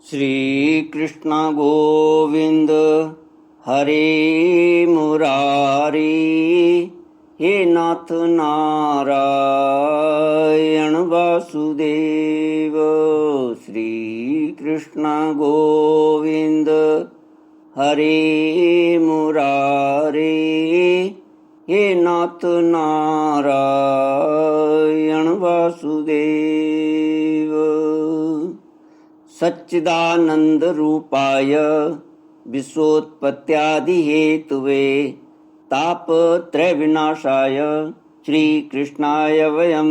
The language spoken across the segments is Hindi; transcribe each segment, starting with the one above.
श्री कृष्ण गोविंद हरे मुरारी, हे नाथ नारायण वासुदेव। श्री कृष्ण गोविंद हरे मुरारी, हे नाथ नारायण वासुदेव। सच्चिदानंद रूपाय विश्वोत्पत्त्यादि हेतुवे तापत्रय विनाशाय श्री कृष्णाय वयं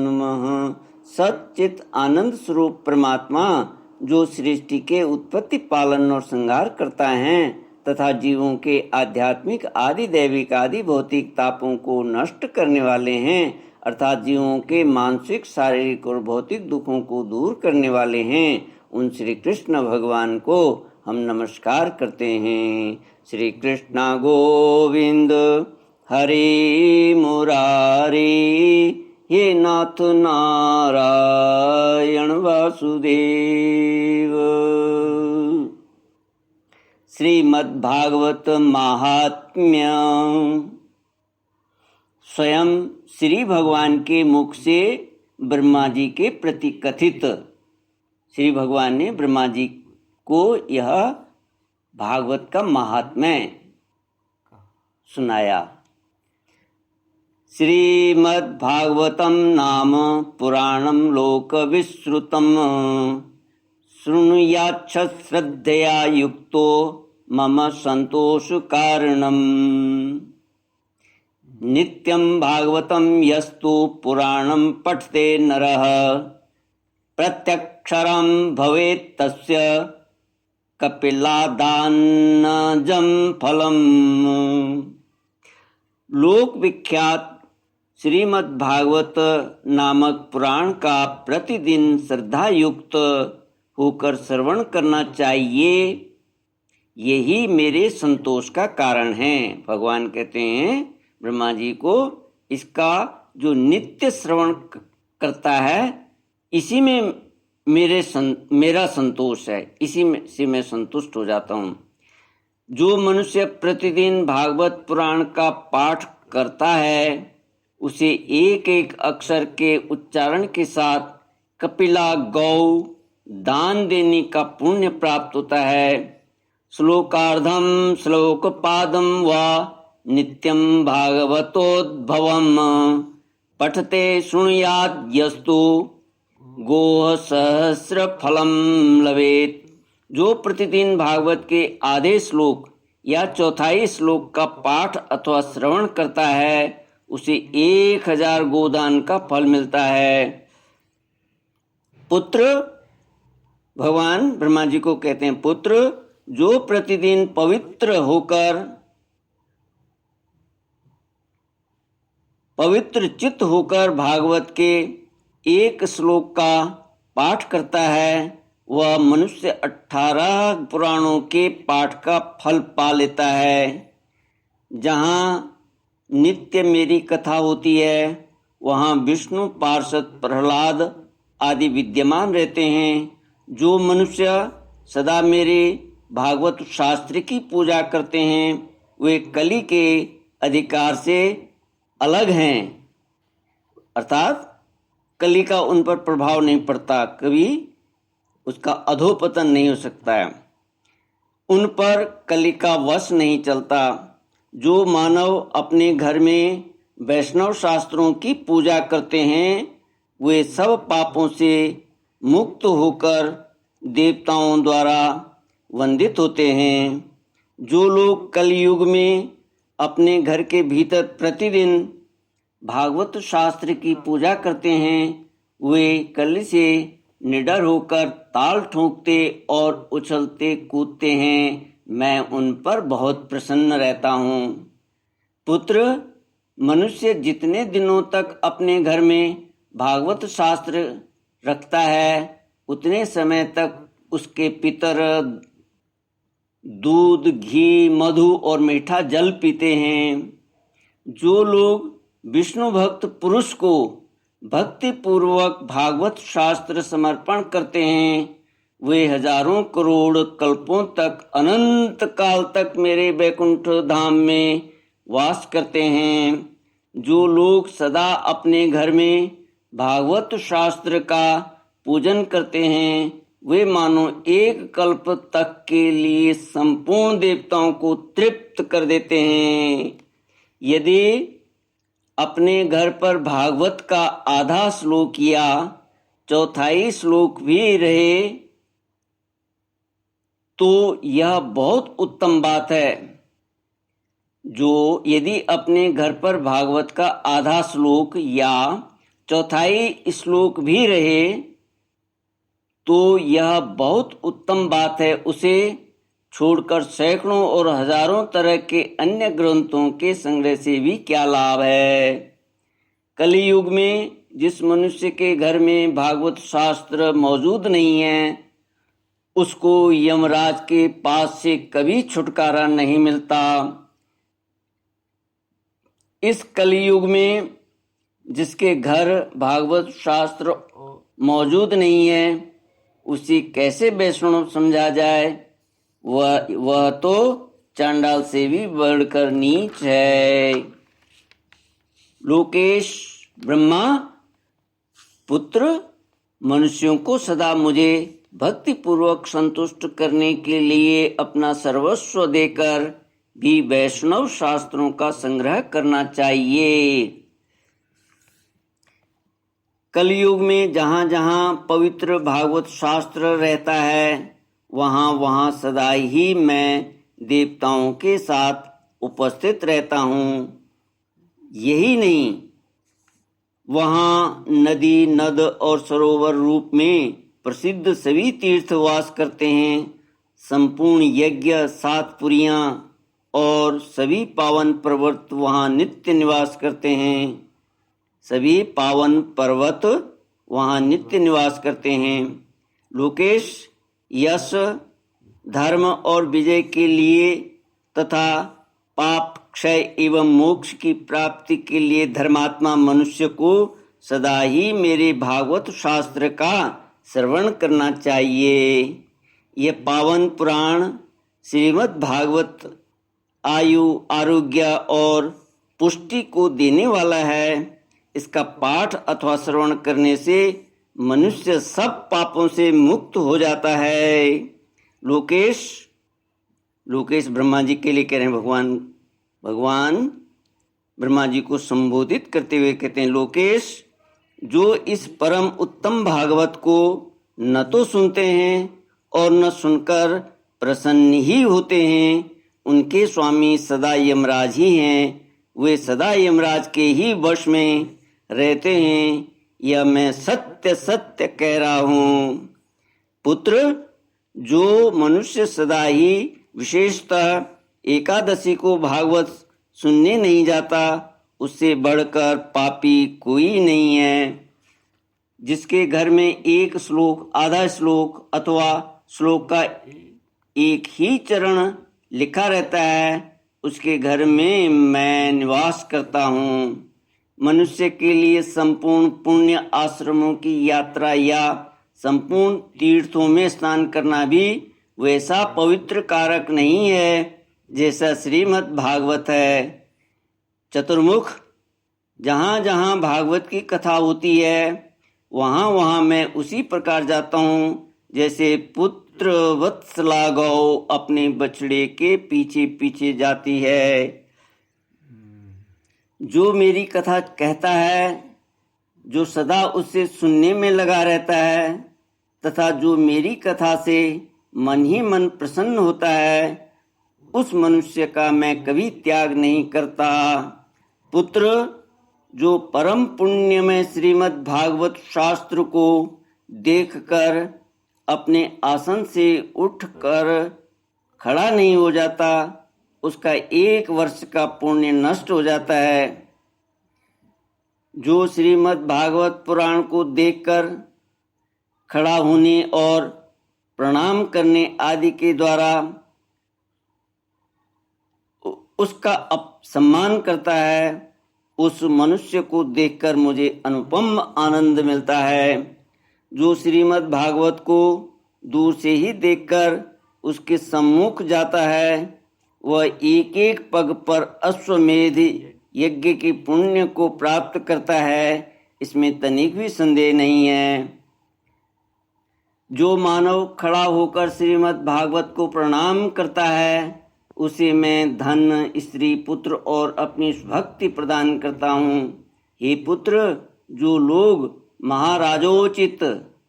नमः। सच्चित आनंद स्वरूप परमात्मा जो सृष्टि के उत्पत्ति, पालन और संहार करता है तथा जीवों के आध्यात्मिक आदि दैविक आदि भौतिक तापों को नष्ट करने वाले हैं, अर्थात जीवों के मानसिक, शारीरिक और भौतिक दुखों को दूर करने वाले हैं, उन श्री कृष्ण भगवान को हम नमस्कार करते हैं। श्री कृष्ण गोविंद हरे मुरारी, हे नाथ नारायण वासुदेव। श्रीमद्भागवत महात्म्य। स्वयं श्री भगवान के मुख से ब्रह्मा जी के प्रति कथित श्री भगवान ने ब्रह्मा जी को यह भागवत का महात्म्य सुनाया। श्रीमद्भागवतम नाम पुराणम लोक विश्रुतम, शृणुयाच्छ श्रद्धया युक्तो मम संतोष कारणम। नित्यं भागवतं यस्तु पुराणं पठते नरः, प्रत्यक्षरं भवेत् तस्य कपिलादानजं फलम्। लोक विख्यात श्रीमद्भागवत नामक पुराण का प्रतिदिन श्रद्धा युक्त होकर श्रवण करना चाहिए, यही मेरे संतोष का कारण है। भगवान कहते हैं ब्रह्मा जी को, इसका जो नित्य श्रवण करता है इसी में मेरा संतोष है, इसी में से मैं संतुष्ट हो जाता हूँ। जो मनुष्य प्रतिदिन भागवत पुराण का पाठ करता है उसे एक एक अक्षर के उच्चारण के साथ कपिला गौ दान देने का पुण्य प्राप्त होता है। श्लोकार्धम श्लोकपादम वा नित्यं भागवतोद्भवम्, पठते शृणुयात् यस्तु गोह सहस्र फलम लवेत। जो प्रतिदिन भागवत के आधे श्लोक या चौथाई श्लोक का पाठ अथवा श्रवण करता है उसे 1000 गोदान का फल मिलता है। पुत्र, भगवान ब्रह्मा जी को कहते हैं, पुत्र जो प्रतिदिन पवित्र चित्त होकर भागवत के एक श्लोक का पाठ करता है वह मनुष्य 18 पुराणों के पाठ का फल पा लेता है। जहाँ नित्य मेरी कथा होती है वहाँ विष्णु पार्षद प्रहलाद आदि विद्यमान रहते हैं। जो मनुष्य सदा मेरे भागवत शास्त्र की पूजा करते हैं वे कली के अधिकार से अलग हैं, अर्थात कली का उन पर प्रभाव नहीं पड़ता, कभी उसका अधोपतन नहीं हो सकता है, उन पर कली का वश नहीं चलता। जो मानव अपने घर में वैष्णव शास्त्रों की पूजा करते हैं वे सब पापों से मुक्त होकर देवताओं द्वारा वंदित होते हैं। जो लोग कलयुग में अपने घर के भीतर प्रतिदिन भागवत शास्त्र की पूजा करते हैं वे कली से निडर होकर ताल ठोकते और उछलते कूदते हैं। मैं उन पर बहुत प्रसन्न रहता हूँ। पुत्र, मनुष्य जितने दिनों तक अपने घर में भागवत शास्त्र रखता है उतने समय तक उसके पितर दूध, घी, मधु और मीठा जल पीते हैं। जो लोग विष्णु भक्त पुरुष को भक्ति पूर्वक भागवत शास्त्र समर्पण करते हैं वे हजारों करोड़ कल्पों तक, अनंत काल तक मेरे वैकुंठ धाम में वास करते हैं। जो लोग सदा अपने घर में भागवत शास्त्र का पूजन करते हैं, वे मानो एक कल्प तक के लिए संपूर्ण देवताओं को तृप्त कर देते हैं। यदि अपने घर पर भागवत का आधा श्लोक या चौथाई श्लोक भी रहे तो यह बहुत उत्तम बात है। जो यदि अपने घर पर भागवत का आधा श्लोक या चौथाई श्लोक भी रहे तो यह बहुत उत्तम बात है। उसे छोड़कर सैकड़ों और हजारों तरह के अन्य ग्रंथों के संग्रह से भी क्या लाभ है। कलियुग में जिस मनुष्य के घर में भागवत शास्त्र मौजूद नहीं है, उसको यमराज के पास से कभी छुटकारा नहीं मिलता। इस कलियुग में जिसके घर भागवत शास्त्र मौजूद नहीं है, उसे कैसे वैष्णव समझा जाए। वह तो चांडाल से भी बढ़कर नीच है। लोकेश ब्रह्मा पुत्र मनुष्यों को सदा मुझे भक्ति पूर्वक संतुष्ट करने के लिए अपना सर्वस्व देकर भी वैष्णव शास्त्रों का संग्रह करना चाहिए। कलयुग में जहाँ जहाँ पवित्र भागवत शास्त्र रहता है, वहाँ वहाँ सदा ही मैं देवताओं के साथ उपस्थित रहता हूँ। यही नहीं, वहाँ नदी, नद और सरोवर रूप में प्रसिद्ध सभी तीर्थवास करते हैं। संपूर्ण यज्ञ, सात पुरियाँ और सभी पावन पर्वत वहाँ नित्य निवास करते हैं। सभी पावन पर्वत वहाँ नित्य निवास करते हैं। लोकेश यश, धर्म और विजय के लिए तथा पाप क्षय एवं मोक्ष की प्राप्ति के लिए धर्मात्मा मनुष्य को सदा ही मेरे भागवत शास्त्र का श्रवण करना चाहिए। यह पावन पुराण श्रीमद् भागवत आयु, आरोग्य और पुष्टि को देने वाला है। इसका पाठ अथवा श्रवण करने से मनुष्य सब पापों से मुक्त हो जाता है। लोकेश ब्रह्मा जी के लिए कह रहे हैं। भगवान ब्रह्मा जी को संबोधित करते हुए कहते हैं, लोकेश जो इस परम उत्तम भागवत को न तो सुनते हैं और न सुनकर प्रसन्न ही होते हैं, उनके स्वामी सदा यमराज ही हैं। वे सदा यमराज के ही वश में रहते हैं। यह मैं सत्य सत्य कह रहा हूँ। पुत्र, जो मनुष्य सदा ही विशेषतः एकादशी को भागवत सुनने नहीं जाता, उससे बढ़कर पापी कोई नहीं है। जिसके घर में एक श्लोक, आधा श्लोक अथवा श्लोक का एक ही चरण लिखा रहता है, उसके घर में मैं निवास करता हूँ। मनुष्य के लिए संपूर्ण पुण्य आश्रमों की यात्रा या संपूर्ण तीर्थों में स्नान करना भी वैसा पवित्र कारक नहीं है जैसा श्रीमद् भागवत है। चतुर्मुख, जहाँ जहाँ भागवत की कथा होती है, वहाँ वहाँ मैं उसी प्रकार जाता हूँ जैसे पुत्र वत्सला गौ अपने बछड़े के पीछे पीछे जाती है। जो मेरी कथा कहता है, जो सदा उससे सुनने में लगा रहता है तथा जो मेरी कथा से मन ही मन प्रसन्न होता है, उस मनुष्य का मैं कभी त्याग नहीं करता। पुत्र, जो परम पुण्य में श्रीमद् भागवत शास्त्र को देखकर अपने आसन से उठकर खड़ा नहीं हो जाता, उसका 1 वर्ष का पुण्य नष्ट हो जाता है। जो श्रीमद् भागवत पुराण को देखकर खड़ा होने और प्रणाम करने आदि के द्वारा उसका सम्मान करता है, उस मनुष्य को देखकर मुझे अनुपम आनंद मिलता है। जो श्रीमद् भागवत को दूर से ही देखकर उसके सम्मुख जाता है, वह एक एक पग पर अश्वमेध यज्ञ के पुण्य को प्राप्त करता है, इसमें तनिक भी संदेह नहीं है। जो मानव खड़ा होकर श्रीमद् भागवत को प्रणाम करता है, उसे मैं धन, स्त्री, पुत्र और अपनी भक्ति प्रदान करता हूँ। हे पुत्र, जो लोग महाराजोचित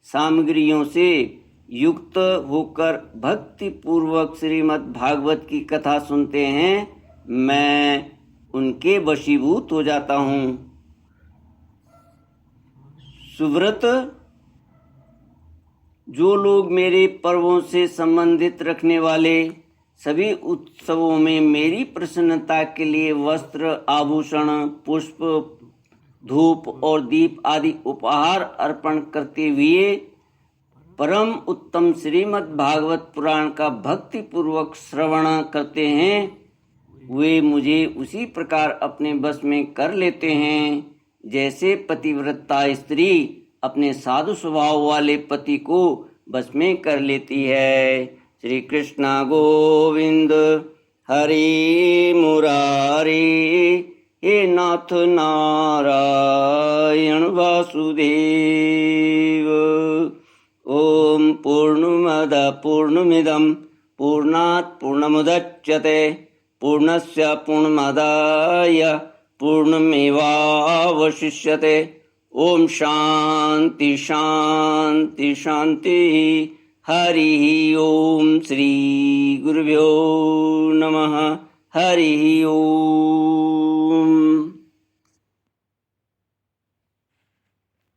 सामग्रियों से युक्त होकर भक्ति पूर्वक श्रीमद् भागवत की कथा सुनते हैं, मैं उनके वशीभूत हो जाता हूँ। सुव्रत, जो लोग मेरे पर्वों से संबंधित रखने वाले सभी उत्सवों में मेरी प्रसन्नता के लिए वस्त्र, आभूषण, पुष्प, धूप और दीप आदि उपहार अर्पण करते हुए परम उत्तम श्रीमद् भागवत पुराण का भक्ति पूर्वक श्रवण करते हैं, वे मुझे उसी प्रकार अपने बस में कर लेते हैं, जैसे पतिव्रता स्त्री अपने साधु स्वभाव वाले पति को बस में कर लेती है। श्री कृष्ण गोविंद हरि मुरारी, हे नाथ नारायण वासुदेव। ओम पूर्णमद पूर्णमिदं पूर्णात् पूर्णमुदच्यते पूर्णस्य पूर्णमादाय पूर्णमेवावशिष्यते। ओम शांति शांति शांति। हरि ओम। श्री गुरुभ्यो नमः। हरि ओम।